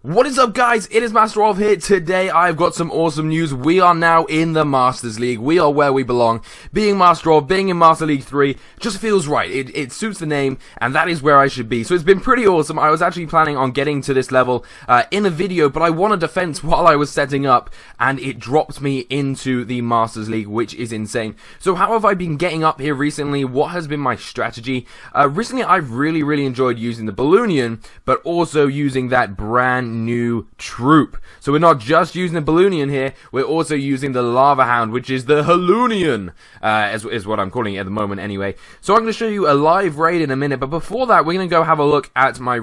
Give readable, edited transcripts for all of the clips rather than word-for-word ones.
What is up, guys? It is Master Rolf here. Today I've got some awesome news. We are now in the Masters League. We are where we belong. Being Master Rolf, being in Master League 3 just feels right. It suits the name, and that is where I should be. So it's been pretty awesome. I was actually planning on getting to this level in a video, but I won a defense while I was setting up, and it dropped me into the Masters League, which is insane. So how have I been getting up here recently? What has been my strategy? Recently I've really enjoyed using the Balloonion, but also using that brand new troop. So we're not just using the Balloonion here, we're also using the Lava Hound, which is the Haloonion, is what I'm calling it at the moment anyway. So I'm going to show you a live raid in a minute, but before that we're going to go have a look at my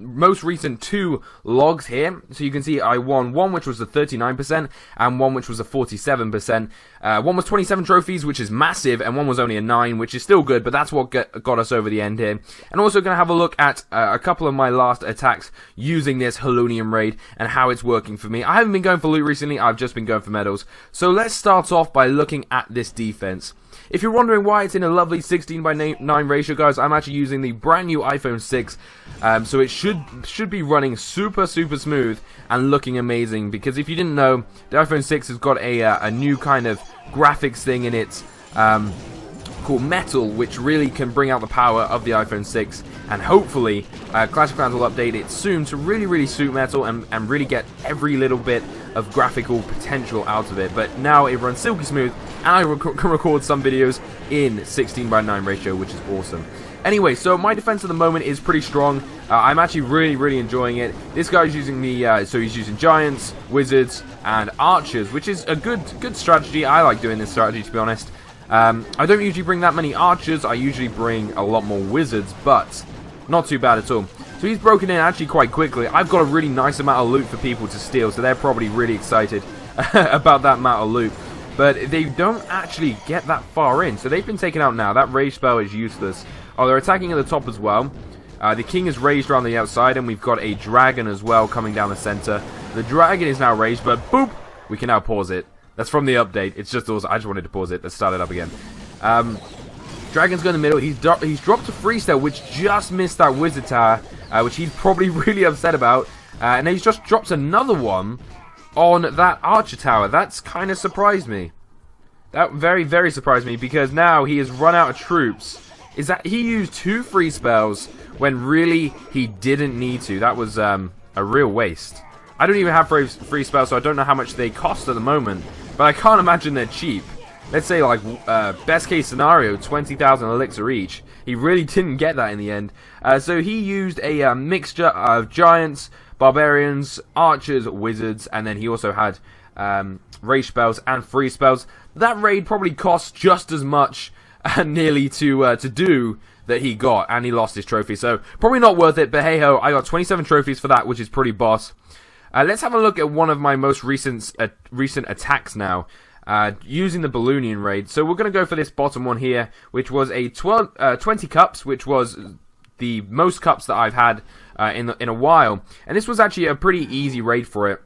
most recent two logs here. So you can see I won one which was a 39% and one which was a 47%. One was 27 trophies, which is massive, and one was only a 9, which is still good, but that's what got us over the end here. And also going to have a look at a couple of my last attacks using this Haloonion raid and how it's working for me. I haven't been going for loot recently, I've just been going for medals. So let's start off by looking at this defense. If you're wondering why it's in a lovely 16:9 ratio, guys, I'm actually using the brand new iPhone 6, so it should be running super smooth and looking amazing. Because if you didn't know, the iPhone 6 has got a new kind of graphics thing in it called Metal, which really can bring out the power of the iPhone 6. And hopefully, Clash of Clans will update it soon to really suit Metal and really get every little bit of graphical potential out of it. But now it runs silky smooth, and I can record some videos in 16:9 ratio, which is awesome. Anyway, so my defense at the moment is pretty strong. I'm actually really enjoying it. This guy's using the, so he's using Giants, Wizards, and Archers, which is a good strategy. I like doing this strategy, to be honest. I don't usually bring that many Archers. I usually bring a lot more Wizards, but not too bad at all. So he's broken in actually quite quickly. I've got a really nice amount of loot for people to steal, so they're probably really excited about that amount of loot. But they don't actually get that far in, so they've been taken out now. That rage spell is useless. Oh, they're attacking at the top as well. The king is raised around the outside, and we've got a dragon as well coming down the center. The dragon is now raised, but boop! We can now pause it. That's from the update. It's just awesome. I just wanted to pause it. Let's start it up again. Dragon's going in the middle. He's dropped a freestyle, which just missed that wizard tower, which he's probably really upset about. And then he's just dropped another one on that archer tower. That's kind of surprised me. That very surprised me, because now he has run out of troops. Is that he used 2 free spells when really he didn't need to? That was a real waste. I don't even have free spells, so I don't know how much they cost at the moment. But I can't imagine they're cheap. Let's say, like, best case scenario, 20,000 elixir each. He really didn't get that in the end. So he used a mixture of giants, barbarians, archers, wizards, and then he also had rage spells and free spells. That raid probably cost just as much nearly to do that he got, and he lost his trophy. So probably not worth it, but hey ho, I got 27 trophies for that, which is pretty boss. Let's have a look at one of my most recent attacks now, using the Balloonion raid. So we're going to go for this bottom one here, which was a 20 cups, which was the most cups that I've had in a while. And this was actually a pretty easy raid for it.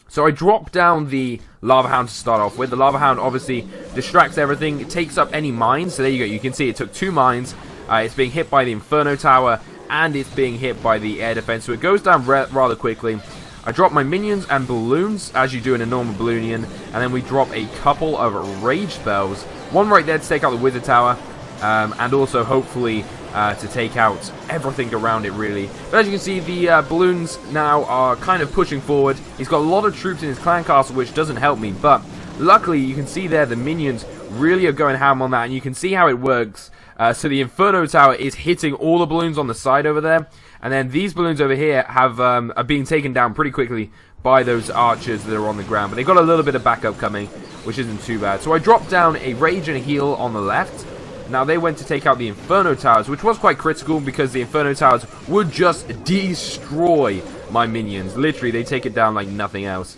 So I dropped down the Lava Hound to start off with. The Lava Hound obviously distracts everything. It takes up any mines. So there you go. You can see it took 2 mines. It's being hit by the Inferno Tower, and it's being hit by the air defense. So it goes down rather quickly. I drop my minions and balloons, as you do in a normal Balloonion, and then we drop a couple of rage spells. One right there to take out the wizard tower, and also hopefully to take out everything around it, really. But as you can see, the balloons now are kind of pushing forward. He's got a lot of troops in his clan castle, which doesn't help me, but luckily you can see there the minions really are going ham on that, and you can see how it works. So the Inferno Tower is hitting all the balloons on the side over there, and then these balloons over here are being taken down pretty quickly by those archers that are on the ground. But they've got a little bit of backup coming, which isn't too bad. So I dropped down a rage and a heal on the left. Now they went to take out the Inferno Towers, which was quite critical because the Inferno Towers would just destroy my minions. Literally, they take it down like nothing else.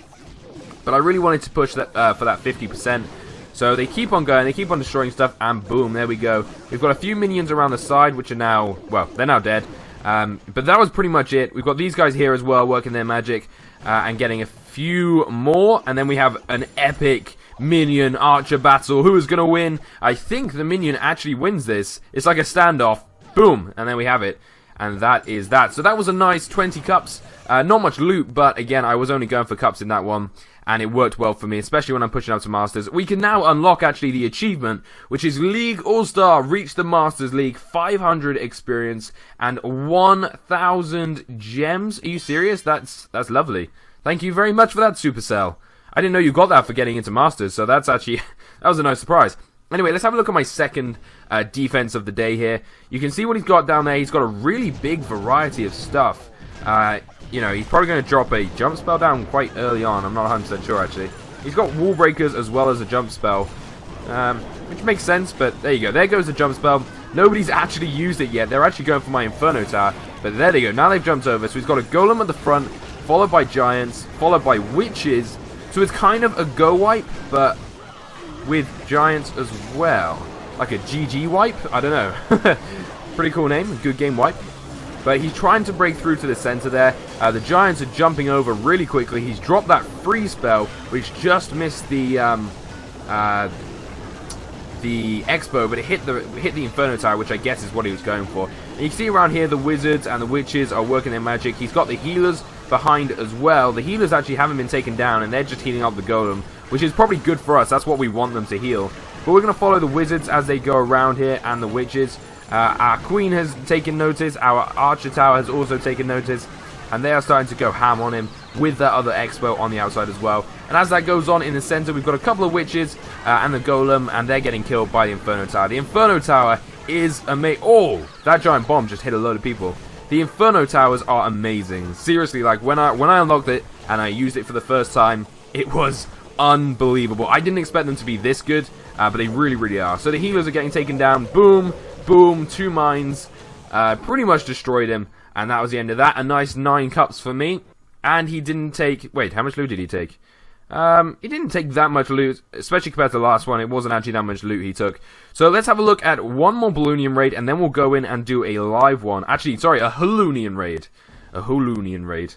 But I really wanted to push that for that 50%. So they keep on going, they keep on destroying stuff, and boom, there we go. We've got a few minions around the side, which are now, well, they're now dead. But that was pretty much it. We've got these guys here as well, working their magic, and getting a few more. And then we have an epic minion archer battle. Who is going to win? I think the minion actually wins this. It's like a standoff. Boom, and then we have it. And that is that. So that was a nice 20 cups. Not much loot, but again, I was only going for cups in that one. And it worked well for me, especially when I'm pushing out to Masters. We can now unlock, actually, the achievement, which is League All-Star. Reach the Masters League, 500 experience, and 1,000 gems. Are you serious? That's lovely. Thank you very much for that, Supercell. I didn't know you got that for getting into Masters, so that's actually... that was a nice surprise. Anyway, let's have a look at my second defense of the day here. You can see what he's got down there. He's got a really big variety of stuff. You know, he's probably going to drop a jump spell down quite early on. I'm not 100% sure, actually. He's got wall breakers as well as a jump spell, which makes sense, but there you go. There goes the jump spell. Nobody's actually used it yet. They're actually going for my Inferno Tower, but there they go. Now they've jumped over, so he's got a Golem at the front, followed by Giants, followed by Witches. So it's kind of a go wipe, but with Giants as well. Like a GG wipe? I don't know. Pretty cool name. Good game wipe. But he's trying to break through to the center there. The Giants are jumping over really quickly. He's dropped that freeze spell, which just missed the Expo, but it hit the Inferno Tower, which I guess is what he was going for. And you can see around here the Wizards and the Witches are working their magic. He's got the healers behind as well. The healers actually haven't been taken down, and they're just healing up the Golem, which is probably good for us. That's what we want them to heal. But we're going to follow the Wizards as they go around here, and the Witches. Our Queen has taken notice, our Archer Tower has also taken notice, and they are starting to go ham on him with that other Expo on the outside as well. And as that goes on in the center, we've got a couple of Witches and the Golem, and they're getting killed by the Inferno Tower. The Inferno Tower is amazing. Oh, that giant bomb just hit a load of people. The Inferno Towers are amazing. Seriously, like when I unlocked it and I used it for the first time, it was unbelievable. I didn't expect them to be this good, but they really, really are. So the healers are getting taken down. Boom. Boom, 2 mines, pretty much destroyed him, and that was the end of that. A nice 9 cups for me, and he didn't take, wait, how much loot did he take? He didn't take that much loot, especially compared to the last one. It wasn't actually that much loot he took. So let's have a look at one more Balloonian raid, and then we'll go in and do a live one. Actually, sorry, a Halloonian raid. A Halloonian raid.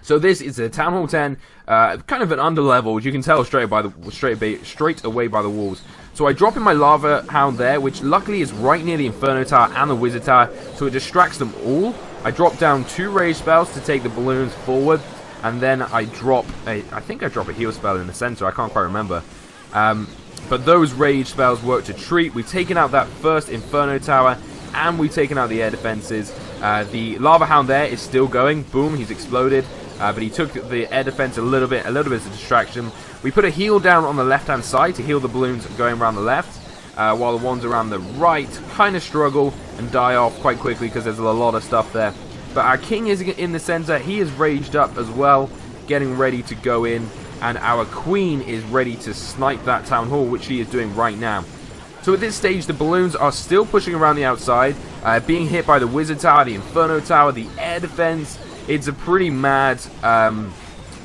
So this is a Town Hall 10, kind of an underleveled. You can tell straight away by the walls. So I drop in my Lava Hound there, which luckily is right near the Inferno Tower and the Wizard Tower, so it distracts them all. I drop down 2 rage spells to take the balloons forward, and then I drop I think I drop a heal spell in the center. I can't quite remember. But those rage spells work to treat. We've taken out that first Inferno Tower, and we've taken out the air defenses. The Lava Hound there is still going. Boom, he's exploded. But he took the air defense a little bit of a distraction. We put a heal down on the left-hand side to heal the balloons going around the left, while the ones around the right kind of struggle and die off quite quickly because there's a lot of stuff there. But our king is in the center. He is raged up as well, getting ready to go in, and our queen is ready to snipe that town hall, which she is doing right now. So at this stage, the balloons are still pushing around the outside, being hit by the Wizard Tower, the Inferno Tower, the air defense. It's a pretty mad,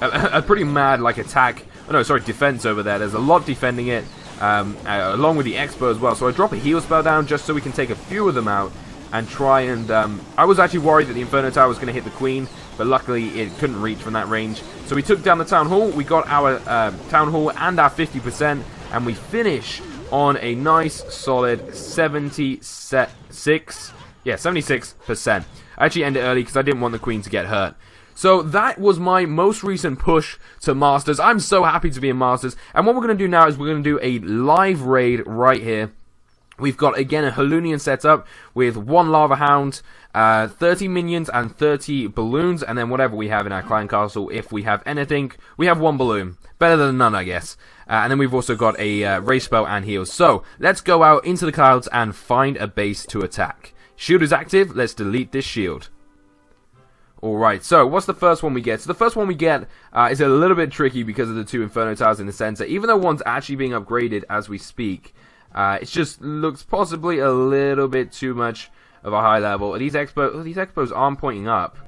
like attack. Oh no, sorry, defense over there. There's a lot defending it, along with the Expo as well. So I drop a heal spell down just so we can take a few of them out and try and. I was actually worried that the Inferno Tower was going to hit the Queen, but luckily it couldn't reach from that range. So we took down the Town Hall. We got our Town Hall and our 50%, and we finish on a nice solid 76%. I actually ended early because I didn't want the Queen to get hurt. So that was my most recent push to Masters. I'm so happy to be in Masters. And what we're going to do now is we're going to do a live raid right here. We've got, again, a Halloonian setup with 1 Lava Hound, 30 minions and 30 balloons, and then whatever we have in our Clan Castle. If we have anything, we have 1 balloon. Better than none, I guess. And then we've also got a rage spell and heals. So, let's go out into the clouds and find a base to attack. Shield is active. Let's delete this shield. Alright, so what's the first one we get? So the first one we get is a little bit tricky because of the 2 Inferno Towers in the center. Even though one's actually being upgraded as we speak, it just looks possibly a little bit too much of a high level. These expos aren't pointing up.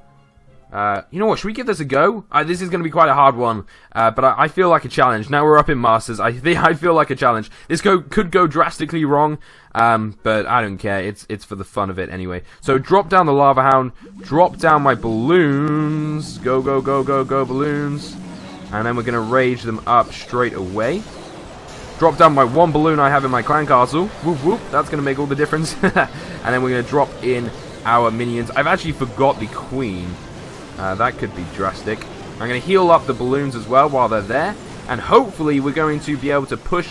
You know what, should we give this a go? This is going to be quite a hard one, but I feel like a challenge. Now we're up in Masters, I feel like a challenge. This could go drastically wrong, but I don't care. It's for the fun of it anyway. So drop down the Lava Hound, drop down my balloons, go, go, go, go, go, balloons, and then we're going to rage them up straight away. Drop down my 1 balloon I have in my Clan Castle. Whoop, whoop. That's going to make all the difference. And then we're going to drop in our minions. I've actually forgot the queen. That could be drastic. I'm going to heal up the balloons as well while they're there. And hopefully we're going to be able to push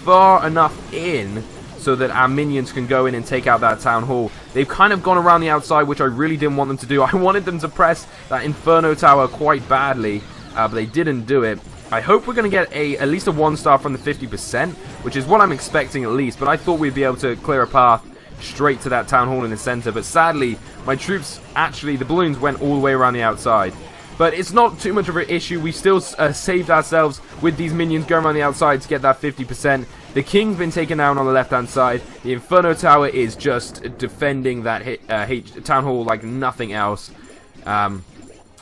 far enough in so that our minions can go in and take out that town hall. They've kind of gone around the outside, which I really didn't want them to do. I wanted them to press that Inferno Tower quite badly, but they didn't do it. I hope we're going to get at least a 1-star from the 50%, which is what I'm expecting at least, but I thought we'd be able to clear a path straight to that town hall in the center, but sadly, my troops, actually, the balloons went all the way around the outside. But it's not too much of an issue. We still saved ourselves with these minions going around the outside to get that 50%. The king's been taken down on the left-hand side. The Inferno Tower is just defending that town hall like nothing else.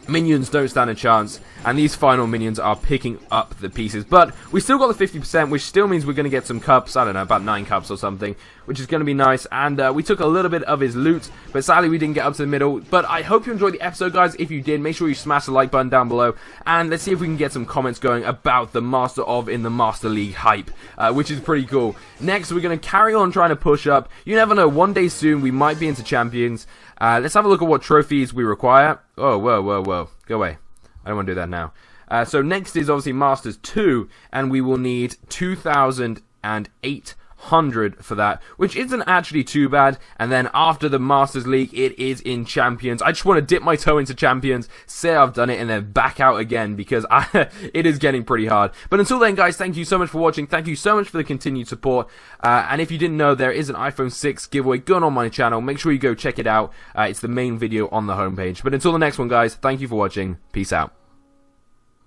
Minions don't stand a chance, and these final minions are picking up the pieces. But we still got the 50%, which still means we're going to get some cups. I don't know, about 9 cups or something, which is going to be nice. And we took a little bit of his loot, but sadly we didn't get up to the middle. But I hope you enjoyed the episode, guys. If you did, make sure you smash the like button down below, and let's see if we can get some comments going about the Master of in the Master League hype, which is pretty cool. Next, we're going to carry on trying to push up. You never know, one day soon we might be into Champions. Let's have a look at what trophies we require. Oh, whoa, whoa, whoa. Go away. I don't want to do that now. So next is obviously Masters 2, and we will need 2,800 for that, which isn't actually too bad. And then after the Masters League, it is in Champions. I just want to dip my toe into Champions, say I've done it, and then back out again, because it is getting pretty hard. But until then, guys, thank you so much for watching. Thank you so much for the continued support. And if you didn't know, there is an iPhone 6 giveaway going on my channel. Make sure you go check it out. It's the main video on the homepage. But until the next one, guys, thank you for watching. Peace out.